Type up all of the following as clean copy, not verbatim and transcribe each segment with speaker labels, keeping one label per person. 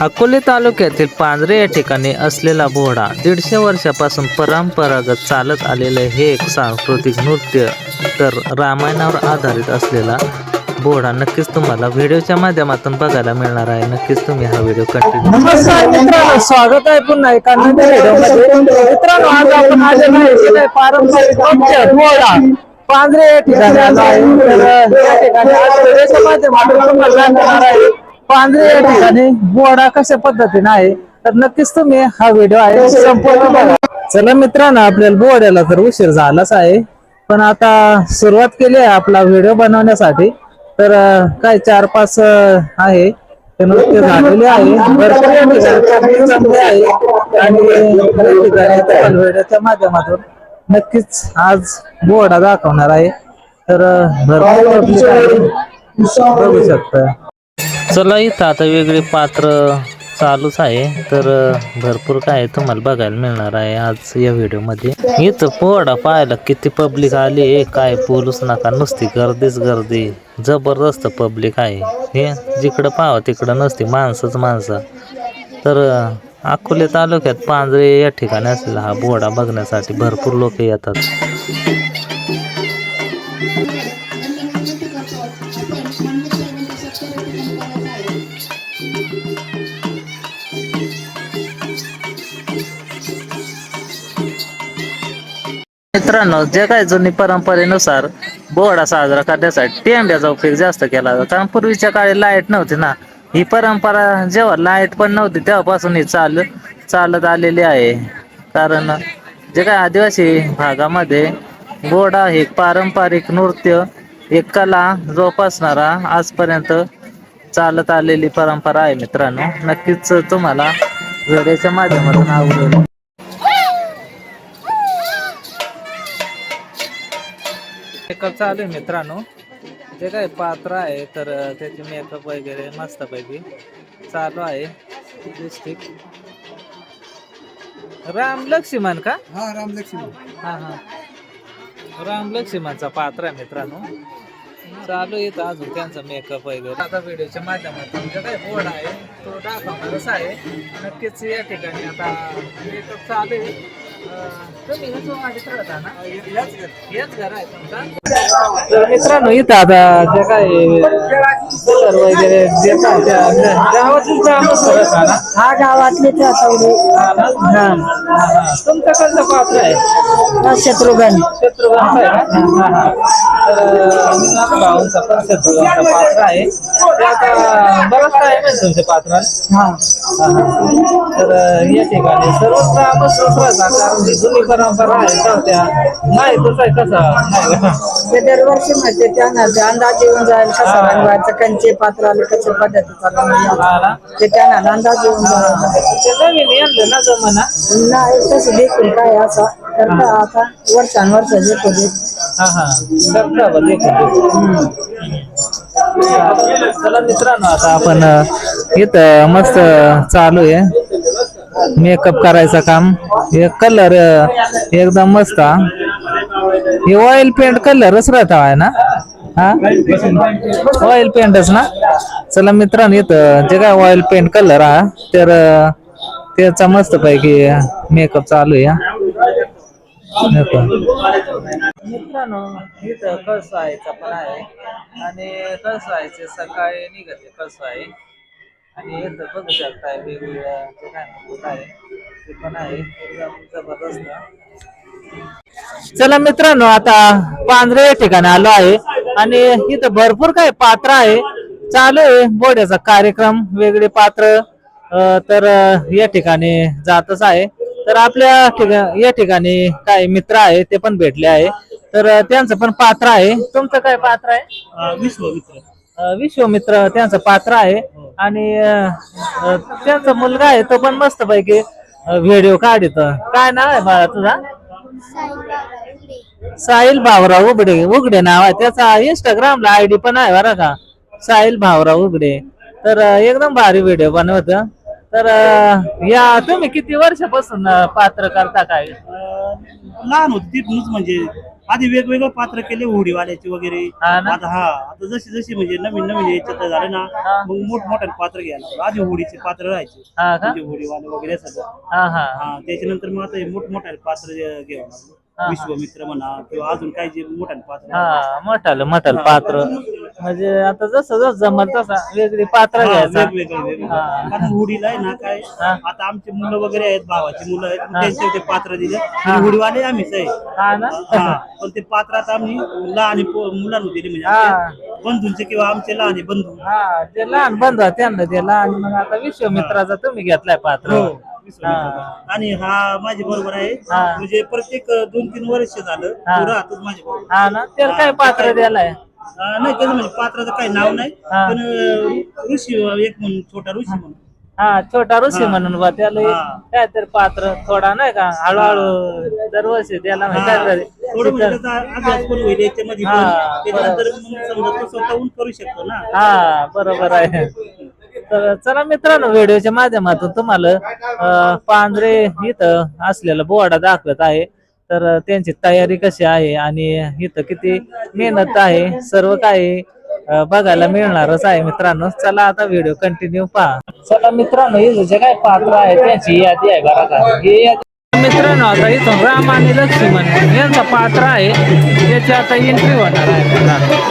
Speaker 1: अकोले तालुक्यातील पांजरे या ठिकाणी असलेला बोहडा 150 वर्षापासून परंपरागत चालत आलेले हे एक सांस्कृतिक नृत्य तर रामायणावर आधारित असलेला बोहडा नक्कीच तुम्हाला व्हिडिओच्या माध्यमातून बघायला मिळणार आहे। नक्कीच तुम्ही हा व्हिडिओ कंटिन्यू।
Speaker 2: नमस्कार मित्रांनो, स्वागत आहे पुन्हा एका नवीन व्हिडिओमध्ये। मित्रांनो, आज आपण आलेलो आहे पारंपरिक नृत्य बोहडा पांजरे या ठिकाणी आलो आहे। तर या ठिकाणी आज व्हिडिओच्या माध्यमातून तुम्हाला दाखवणार आहे पांजरे या ठिकाणी बोहडा कशा पद्धतीने आहे। तर नक्कीच तुम्ही हा व्हिडिओ आहे संपूर्ण बघा। चला मित्रांनो, आपल्याला बोहड्याला तर उशीर झालाच आहे, पण आता सुरुवात केली आहे आपला व्हिडिओ बनवण्यासाठी। तर काय 4-5 आहे ते नृत्य झालेले आहे, भरपूर आहे आणि व्हिडिओच्या माध्यमातून नक्कीच आज बोहडा दाखवणार आहे। तर भरपूर बघू शकता।
Speaker 1: चला इथं आता वेगळे पात्र चालूच आहे, तर भरपूर काय तुम्हाला बघायला मिळणार आहे आज या व्हिडिओमध्ये। इथं बोहडा पाहायला किती पब्लिक आली काय बोलूच नका, नुसती गर्दीच गर्दी, जबरदस्त पब्लिक आहे। हे जिकडं पाहावं तिकडं नसते माणसंच माणसं। तर अकोले तालुक्यात पांजरे या ठिकाणी असलेला हा बोहडा बघण्यासाठी भरपूर लोक येतात। मित्रांनो, जे काही जुनी परंपरेनुसार बोहडा साजरा करण्यासाठी टेंब्याचा उपयोग जास्त केला जातो, कारण पूर्वीच्या काळी लाईट नव्हती ना। ही परंपरा जेव्हा लाईट पण नव्हती तेव्हापासून ही चालत आलेली आहे। कारण जे काही आदिवासी भागामध्ये बोहडा हे पारंपरिक नृत्य, एक कला जोपासणारा आजपर्यंत चालत आलेली परंपरा आहे। मित्रांनो, नक्कीच तुम्हाला व्हिडिओच्या माध्यमातून आवडेल। मेकअप चालू आहे मित्रांनो, जे काही पात्र आहे तर त्याचे मेकअप वगैरे मस्तपैकी चालू आहे। डिस्ट्रिक्ट राम लक्ष्मण का?
Speaker 3: हा, राम लक्ष्मण।
Speaker 1: हा राम लक्ष्मणचा पात्र आहे मित्रांनो, चालू येत अजून त्यांचा मेकअप वगैरे। आता व्हिडिओच्या माध्यमातून जे काही बोर्ड आहे तो दाखवणारच आहे। नक्कीच या ठिकाणी आता मेकअप चालू आहे। तुम्ही राहता ना? हेच घर आहे तुमचा?
Speaker 2: तर मित्रांनो, इथं आता जे काही कलर वगैरे देतात गावातलीच ना?
Speaker 4: हा, गावातलीच
Speaker 2: तुमचं कोणतं पात्र आहे?
Speaker 4: शत्रुघ्न।
Speaker 2: भाऊंचा पण शत्रुघ्नचा पात्र आहे। ते आता बरंच टाइम आहे तुमच्या पात्रात। तर या ठिकाणी सर्वच ग्रामस्थ जुनी परंपरा आहे तर त्या माहितच आहे कसं
Speaker 4: ते दरवर्षी माहिती त्यांना अंदाज येऊन जाईल कसा रंगवायचं, कंचे पात्राला कशा पद्धतीचा ते त्यांना अंदाज येऊन जाईल।
Speaker 2: नवीन येणं ना जमाना
Speaker 4: नाही तसं देखील काय असं करता आता वर्षानुवर्ष येतो
Speaker 2: चला मित्रांनो, आता आपण इथं मस्त चालू आहे मेकअप करायचं काम। हे कलर एकदम मस्त, हे ऑइल पेंट कलरच राहता आहे ना? हा, ऑइल पेंटच ना? चला मित्रांनो, इथं जे काय ऑइल पेंट कलर हा तर त्याचा मस्त पैकी मेकअप चालू आहे। मित्रांनो, इथं कळसायचा पण आहे आणि कळसायचे सकाळी निघते कळसाय आणि इथं बघू शकताय वेगवेगळ्या जे काय मुकुट आहे ते पण आहे, एकदम जबरदस्त। चला मित्रांनो, आता पांजरे या ठिकाणी आलो आहे आणि इथं भरपूर काही पात्र आहे, चालू आहे बोहड्याचा कार्यक्रम। वेगळे पात्र तर या ठिकाणी जातच आहे। तर आपल्या या ठिकाणी काही मित्र आहे ते पण भेटले आहे, तर त्यांचं पण पात्र आहे। तुमचं काय पात्र आहे? विश्वमित्र त्यांचं पात्र आहे आणि त्यांचा मुलगा आहे तो पण मस्त पैकी व्हिडिओ काढत। काय नाव आहे बाळा तुझा? साहिल भावराव उघडे नाव आहे त्याचा। इंस्टाग्रामला आयडी पण आहे बरं का, साहिल भावराव उघडे। तर एकदम भारी व्हिडिओ बनवत। तर या तुम्ही किती वर्षापासून पात्र करता? काय
Speaker 3: लहान होती तिथूनच, म्हणजे आधी वेगवेगळं पात्र केले होडीवाल्याचे वगैरे.
Speaker 2: हा ना?
Speaker 3: आता जशी जशी म्हणजे नवीन नवीन याच्यात झालं ना,
Speaker 2: हा.
Speaker 3: मग मोठमोठ्याने पात्र घ्यायला लागलं. आधी होडीचे पात्र राहायचे,
Speaker 2: हा का?
Speaker 3: म्हणजे होडीवाले वगैरे सगळं.
Speaker 2: हा हा
Speaker 3: त्याच्यानंतर मग आता हे मोठमोठ्याने पात्र घ्यावं लागलं.
Speaker 2: हा.
Speaker 3: विश्वमित्र म्हणा किंवा अजून काही जे मोठ्याने पात्र.
Speaker 2: हा मोठाल पात्र म्हणजे आता जसं जसं जमल तसा वेगळी पात्र घ्यायचा.
Speaker 3: वेगवेगळे
Speaker 2: हा.
Speaker 3: कारण होडीला आहे ना काय,
Speaker 2: हा.
Speaker 3: आता आमचे मुलं वगैरे आहेत, भावाची मुलं आहेत,
Speaker 2: हा.
Speaker 3: त्यांचे ते पात्र दिले.
Speaker 2: हा.
Speaker 3: होडीवाले आम्हीच आहे.
Speaker 2: हा ना?
Speaker 3: पण ते पात्र आता आम्ही लहान मुलांना दिले, म्हणजे
Speaker 2: हा.
Speaker 3: आमचे बंधूंचे किंवा आमचे लहान बंधू.
Speaker 2: हा ते लहान बंधू त्यांना दिला आणि मग आता विश्वमित्राचा तुम्ही घेतलाय पात्र.
Speaker 3: हो,
Speaker 2: हा.
Speaker 3: विश्वामित्राचा. आणि हा माझे बरोबर आहे,
Speaker 2: हा.
Speaker 3: म्हणजे प्रत्येक 2-3 वर्ष झालं
Speaker 2: हा.
Speaker 3: तो राहतोच माझ्या बरोबर.
Speaker 2: हा ना त्याला काय पात्र द्यालाय.
Speaker 3: नाही त्याचं म्हणजे पात्राचं काही नाव नाही,
Speaker 2: हा.
Speaker 3: पण ऋषी एक म्हणून, छोटा ऋषी म्हणून.
Speaker 2: हा छोटा ऋषी
Speaker 3: हा.
Speaker 2: म्हणून बा त्याला
Speaker 3: हा.
Speaker 2: काय तरी पात्र थोडा नाही का हळूहळू दरवर्षी त्याला
Speaker 3: थोडं म्हणजे त्याचा अभ्यास पण होईल याच्यामध्ये,
Speaker 2: हा,
Speaker 3: पण त्याच्यानंतर मग समजा तो स्वतःहून करू शकतो ना.
Speaker 2: हा बरोबर आहे. तर चला मित्रांनो व्हिडिओच्या माध्यमातून तुम्हाला पांढरे इथं असलेला बोर्ड दाखवत आहे. तर त्यांची तयारी कशी आहे आणि इथं किती मेहनत आहे सर्व काही बघायला मिळणारच आहे मित्रांनो. चला आता व्हिडिओ कंटिन्यू पहा. चला मित्रांनो हे जे काय पात्र आहे त्यांची यादी आहे बघा का. ही यादी मित्रांनो आता इथून राम आणि लक्ष्मण यांचा पात्र आहे, त्याची आता एंट्री होणार आहे मित्रांनो.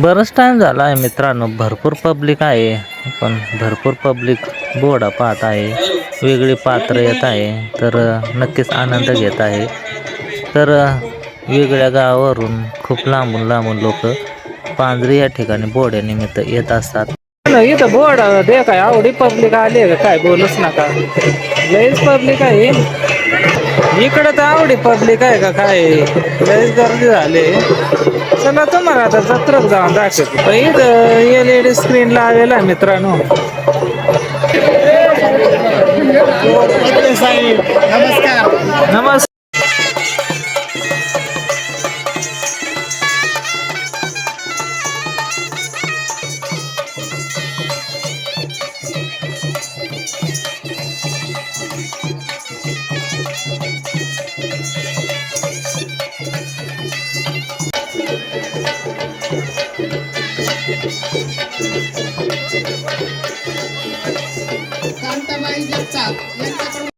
Speaker 2: बरंच टाइम झाला आहे मित्रांनो, भरपूर पब्लिक आहे, पण भरपूर पब्लिक बोर्ड पाहत आहे, वेगळी पात्र येत आहे, तर नक्कीच आनंद घेत आहे. तर वेगळ्या गावावरून खूप लांबून लांबून लोक पांजरी या ठिकाणी बोर्डानिमित्त येत असतात. इथं बोर्ड दे काय आवडी पब्लिक आली आहे काय बोलूच नका, लईच पब्लिक आहे इकडे, तर आवडी पब्लिक आहे का काय, लईच गर्दी झाली. चला तुम्हाला आता जत्रक जाऊन दाखवतो. इथं LED स्क्रीन लावलेला आहे मित्रांनो. नमस्कार.
Speaker 5: शांताबाई जगताप यांच्याकडून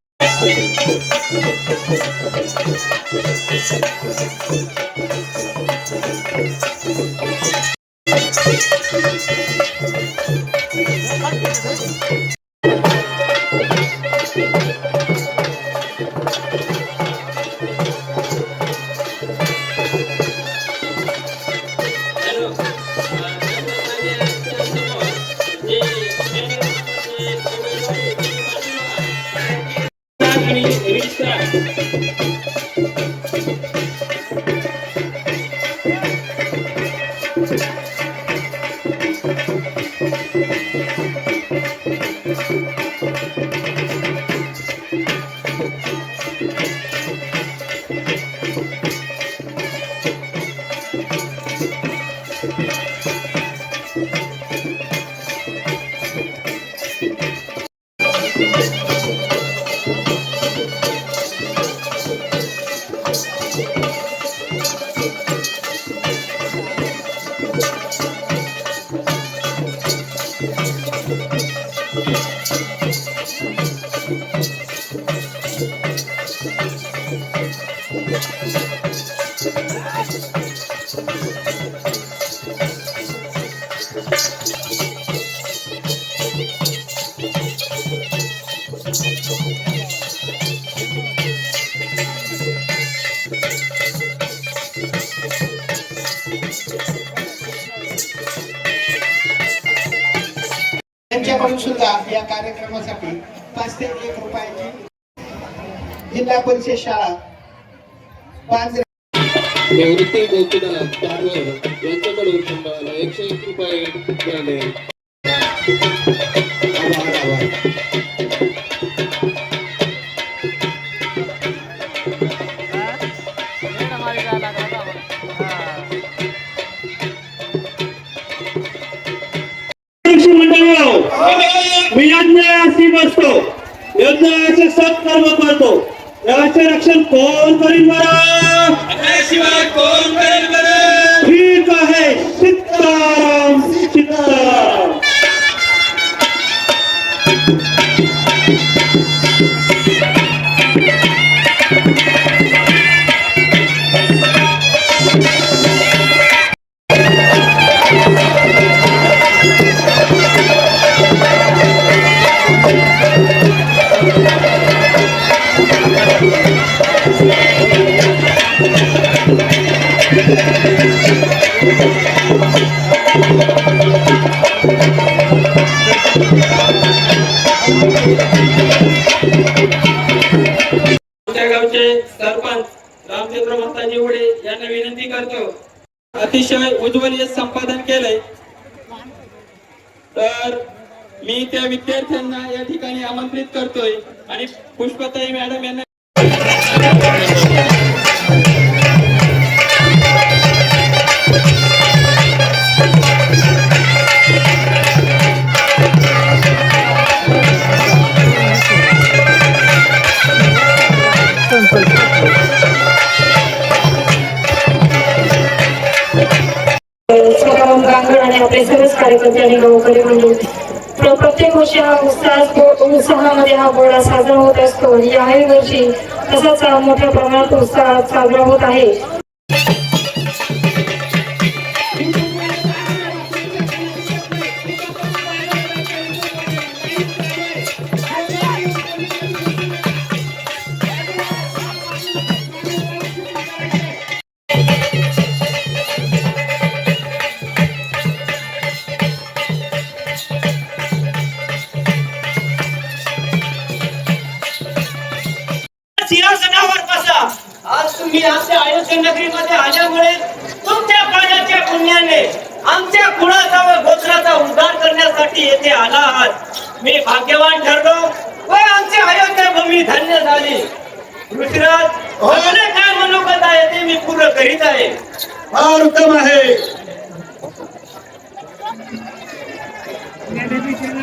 Speaker 6: त्यांच्याकडून सुद्धा या कार्यक्रमासाठी 5 ते 1 रुपयाची जिल्हा परिषद शाळा पांजरे
Speaker 7: निवृत्ती गोपीनाथ कारवर यांच्याकडून तुम्हाला 101 रुपये मिळाले.
Speaker 3: मी यज्ञासी बसतो, यज्ञाचे सत्कर्म करतो. याचे रक्षण कोण करील बरं? शिवाय कोण करील बरं? ठीक आहे, सीताराम सीताराम.
Speaker 8: आमच्या गावचे सरपंच रामचंद्र माताजी उडे यांना विनंती करतो, अतिशय उज्ज्वल संपादन केलंय, तर मी त्या विद्यार्थ्यांना या ठिकाणी आमंत्रित करतोय आणि पुष्पताई मॅडम यांना
Speaker 9: आणि आपले सर्वच कार्यकर्ते आणि गावकरी म्हणजे प्रत्येक वर्षी हा उत्साहामध्ये हा बोहळा साजरा होत असतो. याही वर्षी तसाच मोठ्या प्रमाणात उत्साह साजरा होत आहे.
Speaker 10: सिंहासनावर बसा. आज तुम्ही आमच्या अयोध्या नगरीमध्ये आल्यामुळे तुमच्या पाण्याच्या पुण्याने आमच्या कुळाचा व गोत्राचा उद्धार करण्यासाठी येथे आला आहात. मी भाग्यवान ठरलो व आमची अयोध्या भूमी धन्य झाली. ऋषिराज, आपले काय मनोगत आहे ते मी पूर्ण करीत आहे.
Speaker 3: फार उत्तम आहे.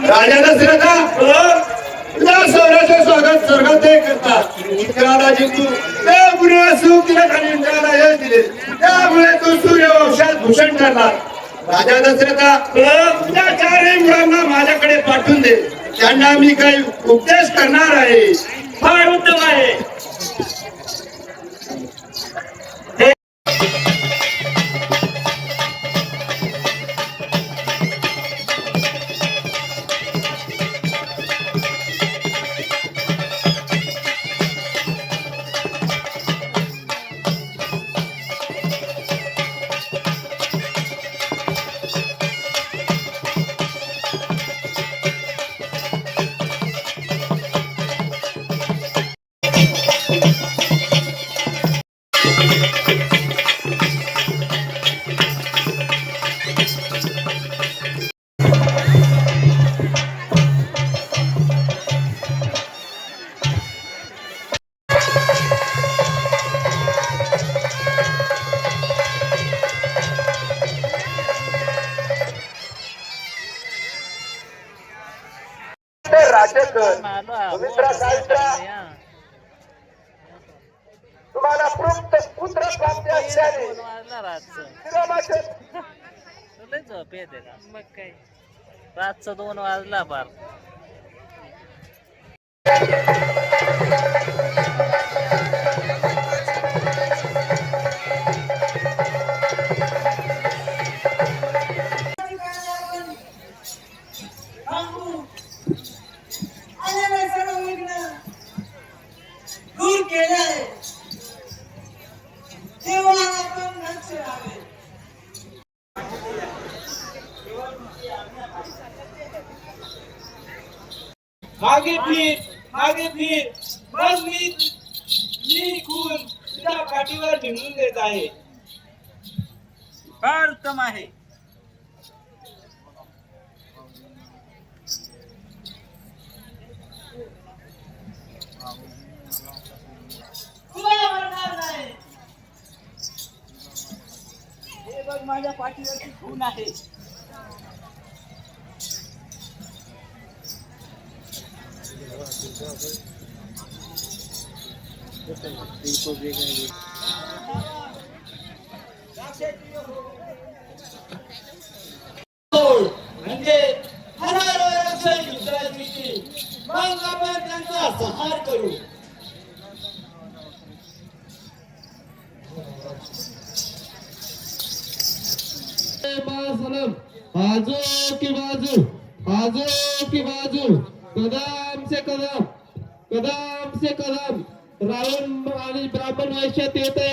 Speaker 3: राजा दशरथा, तुझ्या सौराचे स्वागत स्वर्गात करतात. इंद्राला जिंकू त्यामुळे सुखीला खाली इंद्राला यश दिले, त्यामुळे तू सूर्यवंशात भूषण ठरला. राजा दशरथा, तुझ्या 4 मुलांना माझ्याकडे पाठवून दे, त्यांना मी काही उपदेश करणार आहे.
Speaker 10: फार उत्तम आहे.
Speaker 6: तुम्हाला पुत्र प्राप्ती असल्याने
Speaker 1: झोप येते का? मग काय रातचं 2 वाजला पार.
Speaker 4: दूर केलाय तेव्हा आपण लक्ष द्यावे.
Speaker 8: मागे फिर मग मी खून तुझ्या पाठीवर भिंगून देत आहे. फार उत्तम आहे. तुला आवडणार नाही. हे बघ माझ्या पाठीवरची खून आहे. म्हणजे हजारो रक्षण युद्धाची मग आपण त्यांचा संहार करू.
Speaker 7: सलाम बाजू की बाजू कदम से कदम रावण आणि ब्राह्मण वेशात येते.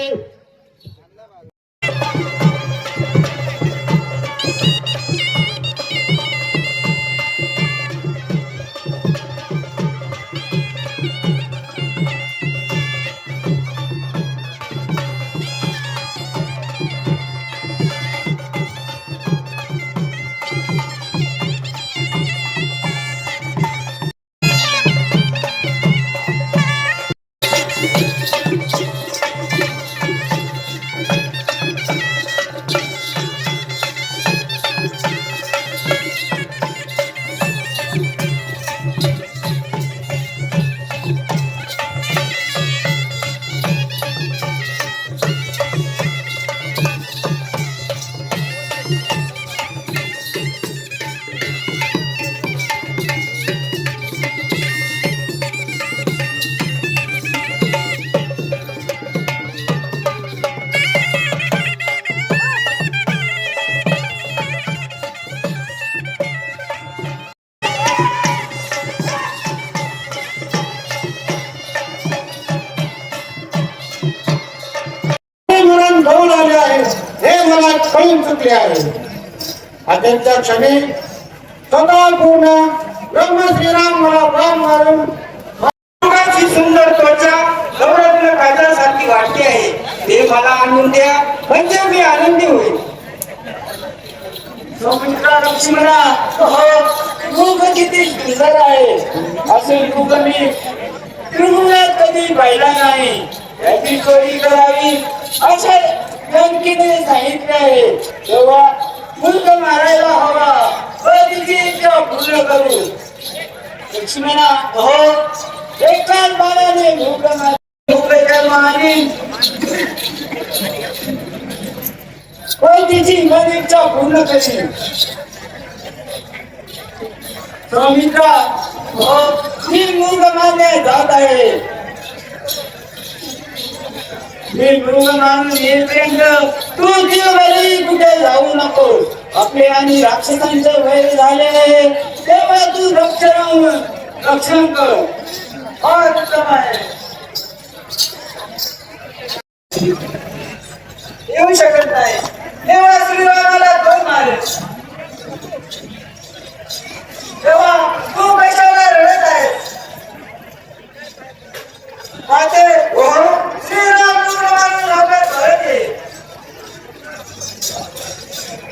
Speaker 3: म्हणून गौण आले आहे हे मला कळून चुकले आहे. अत्यंत क्षणी स्वतः पूर्ण ब्रह्म श्रीराम मला प्राण मारून मानवाची सुंदर त्वचा नवरत्न काजळासारखी वाटते आहे. ते मला आणून द्या म्हणजे मी आनंदी होईल. सौमित्रा लक्ष्मणा युग किती सुंदर आहे असे युग मी त्रिभुवनात कधी पाहिला नाही. याची चोरी करावी असे लंकेने सांगितले आहे. तेव्हा मुलगा मारायला हवा व तिची इच्छा पूर्ण करू. लक्ष्मणा एकाच बाणाने मुलगा मारी व तिची मन इच्छा पूर्ण करी. सौमित्रा मी मुलगा मारण्यास जात आहे. मी मृग मानून येईपर्यंत तू जीवभरही कुठे जाऊ नको. आपले आणि राक्षसांचे वैर झाले तेव्हा तू रक्षण कर. फार उत्तम आहे. येऊ शकत नाही तेव्हा श्रीरामाला तो मारेल. तेव्हा तू कशाला रडत आहेस. माते श्रीराम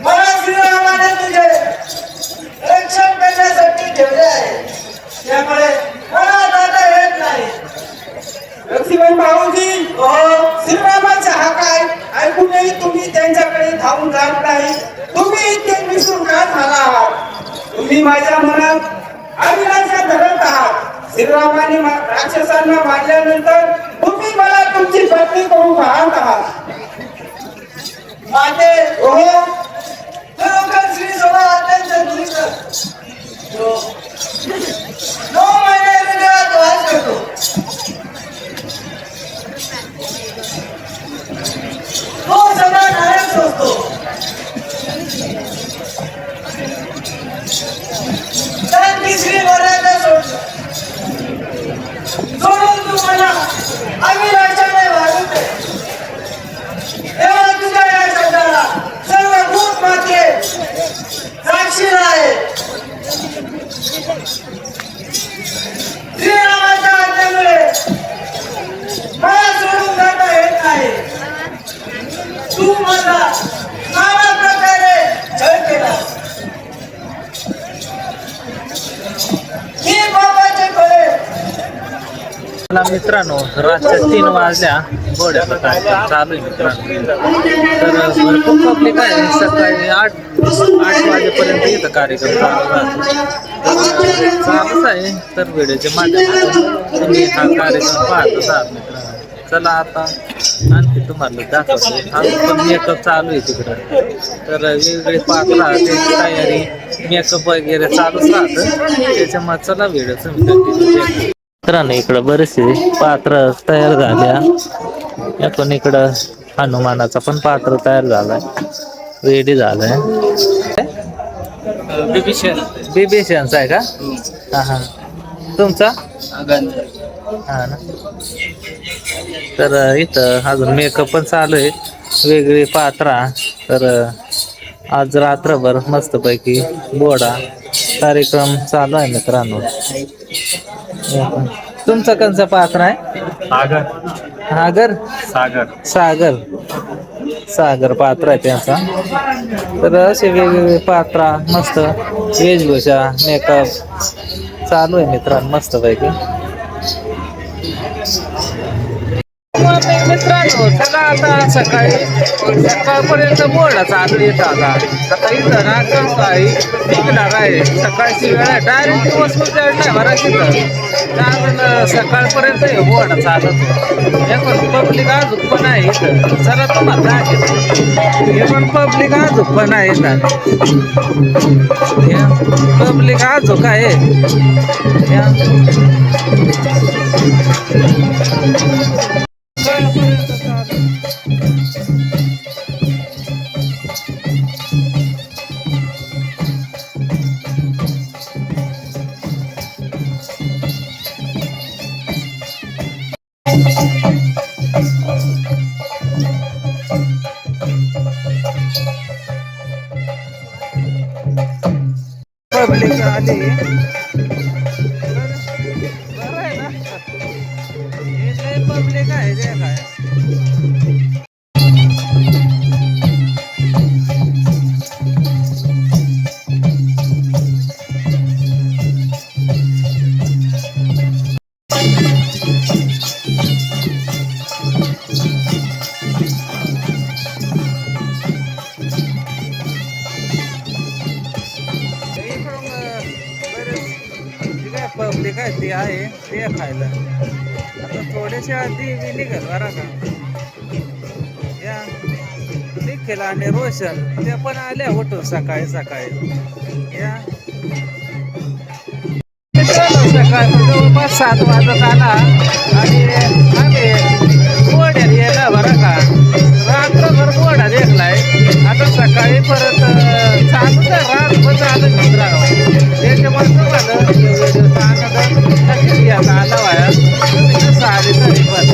Speaker 3: मला श्रीरामाने तुझे रक्षण करण्यासाठी ठेवले आहे. त्यामुळे मला जाता येत नाही. लक्ष्मण भाऊजी श्रीरामाचा हाक ऐकूनही तुम्ही त्यांच्याकडे धावून जात नाही. तुम्ही इतके विसरून का झाला आहात. तुम्ही माझ्या मनात अभिलाषा धरत आहात. श्रीरामाने राक्षसांना मारल्यानंतर तुम्ही मला तुमची पत्नी करून पाहत आहात. माते खरोखर श्री सभा अत्यंत दुरीत 9 महिने हृदयात वास करतो. तो सदा नायक असतो. त्यांनी श्री वराला सोडलं सोडून तू मला अभिलाषाने वागू दे. तेव्हा तुझ्या या शब्दाला सर्व भूत माते साक्षी आहे.
Speaker 10: ही बाबाचे फळे.
Speaker 1: मला मित्रांनो रातच्या 3 वाजल्या घोड्याचा कार्यक्रम चालू आहे मित्रांनो. तर भरपूर पब्लिक आहे. सकाळी 8 वाजेपर्यंत इथं कार्यक्रम चालू राहतो. चालूच आहे. तर व्हिडिओच्या माध्यमातून तुम्ही हा कार्यक्रम पाहतच आहात मित्रांनो. चला आता आणखी तुम्हाला दाखवतो. हा पण मेकअप चालू आहे तिकडं. तर वेगवेगळे पात्र त्याची तयारी मेकअप वगैरे चालूच राहतं. त्याच्यामुळे चला व्हिडिओ तुम्ही कंटिन्यू करा. मित्रांनो इकडं बरेचसे पात्र तयार झाल्या. यातून इकडं हनुमानाचा पण पात्र तयार झालाय, रेडी झालाय. बिबिशनचा आहे का? हा हा. तुमचा हा ना. तर इथं अजून मेकअप पण चालू आहे, वेगळी पात्रा. तर आज रात्रभर मस्तपैकी बोडा कार्यक्रम चालू आहे मित्रांनो. तुमचा कोणचा पात्र आहे? सागर सागर पात्र आहे त्यांचा. तर असे वेगवेगळे पात्रा मस्त वेशभूषा मेकअप चालू आहे मित्रांनो मस्तपैकी. मित्रांनो चला आता सकाळपर्यंत बोर्ड चालू येत. आता इथं ना कसं आहे निघणार आहे. सकाळची वेळ आहे, डायरेक्ट दिवस नाही भरायची. तर सकाळपर्यंत हे बोर्ड चालत. हे पण पब्लिक अजून पण आहे इथं. चला तुम्हाला दाखवतो. हे पण पब्लिक अजून पण आहे. पब्लिक अजून आहे. पब्लिक आली. बरं आहे ना. हे पब्लिक आहे ते काय. पब्लिक आहे ते आहे ते खायला. आता थोडेसे आधी निघेल बरं का. या निखिल आणि रोशन ते पण आले उठून सकाळी सकाळी. या सकाळी जवळपास 7 वाजत आला आणि आम्ही घोड्यात येला बरं का. रात्रभर घोडा देखलाय. आता सकाळी परत चालूच आहे. रातभर चालू मित्रांनो. त्याच्यामुळे तुम्हाला व्हिडिओचा आनंद नक्कीच घ्यायचा आला वाया. तुम्ही कसं आले तरी पण.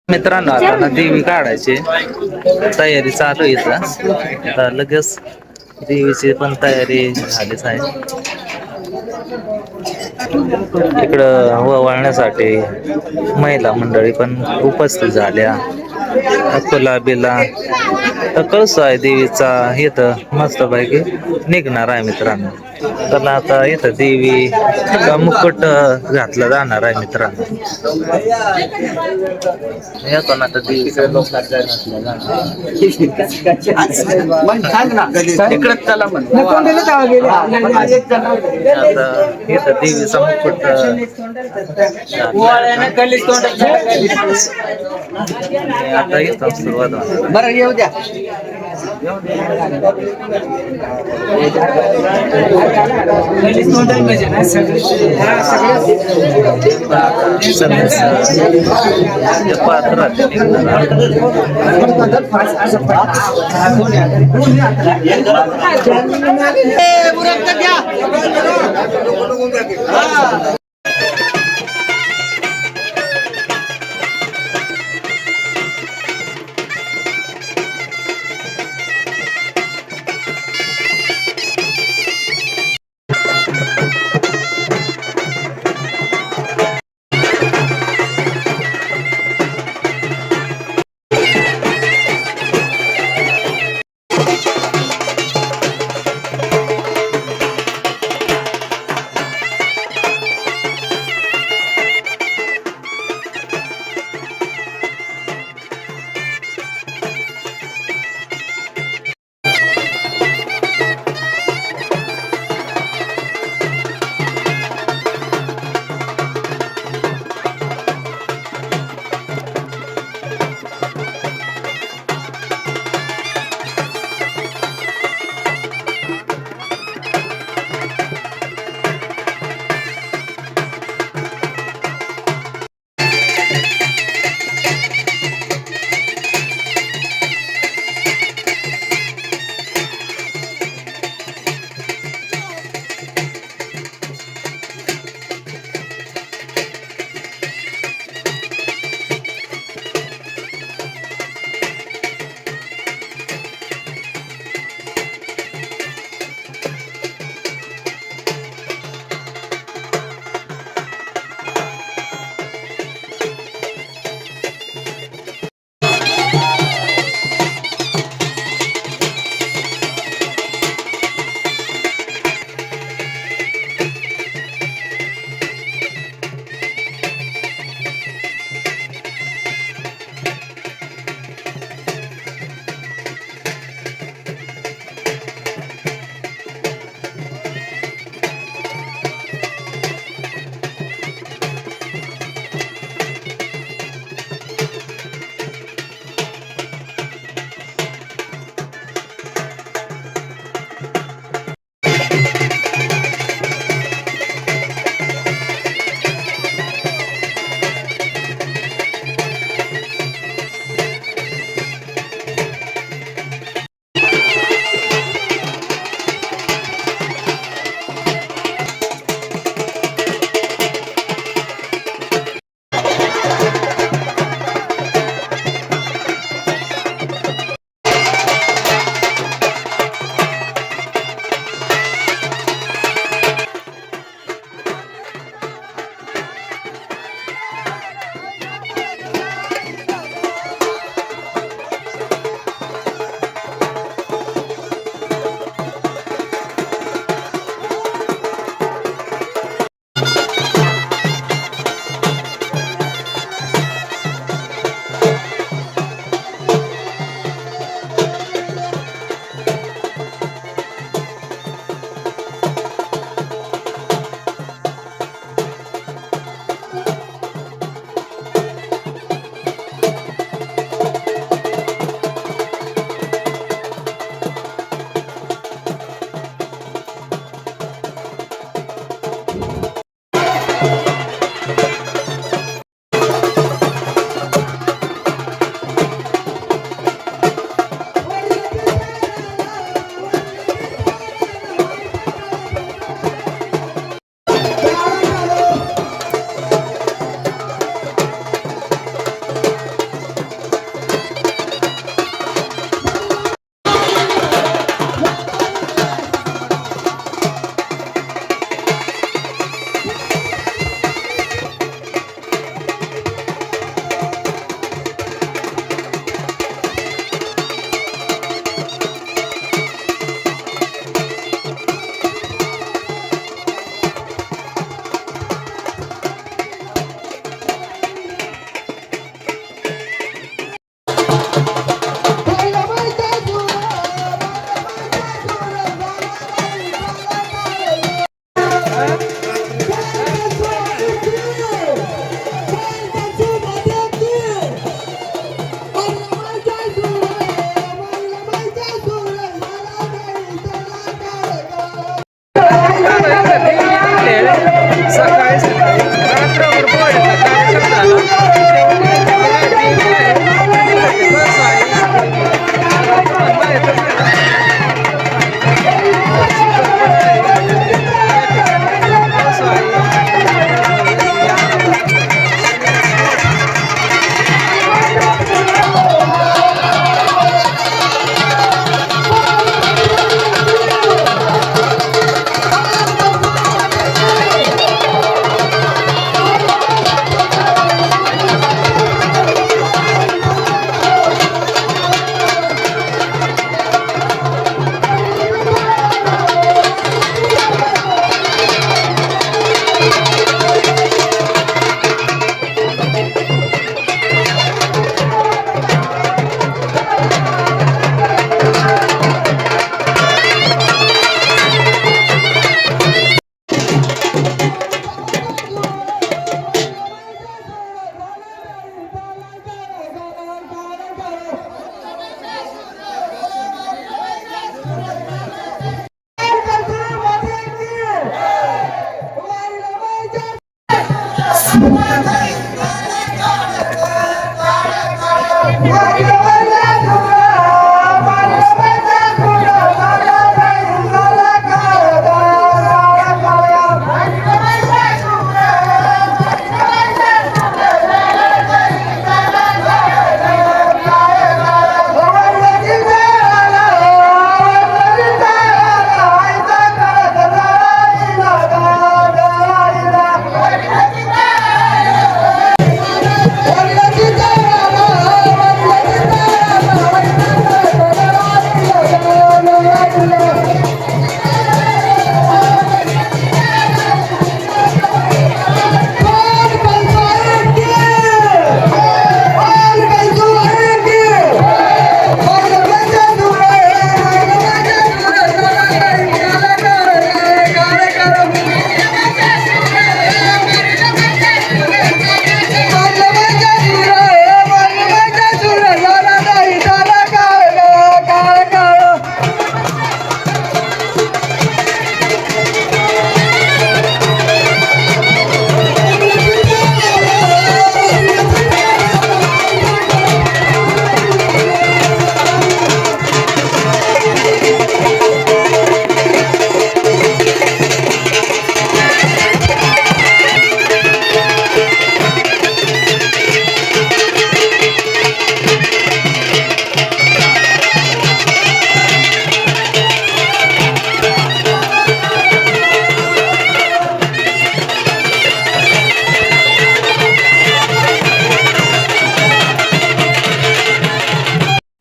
Speaker 1: मित्रांनो आता ना देवी काढायची तयारी चालू आहे. आता लगेच देवीची पण तयारी झालीच आहे. इकडं वळण्यासाठी महिला मंडळी पण उपस्थित झाल्या. फुला बिला तर कसं आहे देवीचा इथं मस्तपैकी निघणार आहे मित्रांनो. तर आता इथं देवीचा मुकुट घातला जाणार आहे मित्रांनो. येतो आता देवीचा इथं देवीचा मुकुट आता इथं सुरुवात होणार.
Speaker 10: बरं येऊ द्या.
Speaker 1: पात्र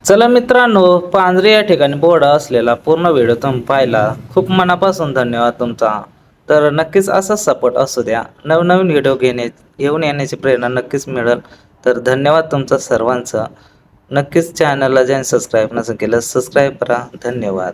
Speaker 1: चला मित्रांनो, पांजरे या ठिकाणी बोर्ड असलेला पूर्ण व्हिडिओ तुम्ही पाहिला. खूप मनापासून धन्यवाद तुमचा. तर नक्कीच असाच सपोर्ट असू द्या. नवनवीन व्हिडिओ घेऊन येण्याची प्रेरणा नक्कीच मिळेल. तर धन्यवाद तुमचा सर्वांचं. नक्कीच चॅनलला ज्यांनी सबस्क्राईब नसेल केलं सबस्क्राईब करा. धन्यवाद.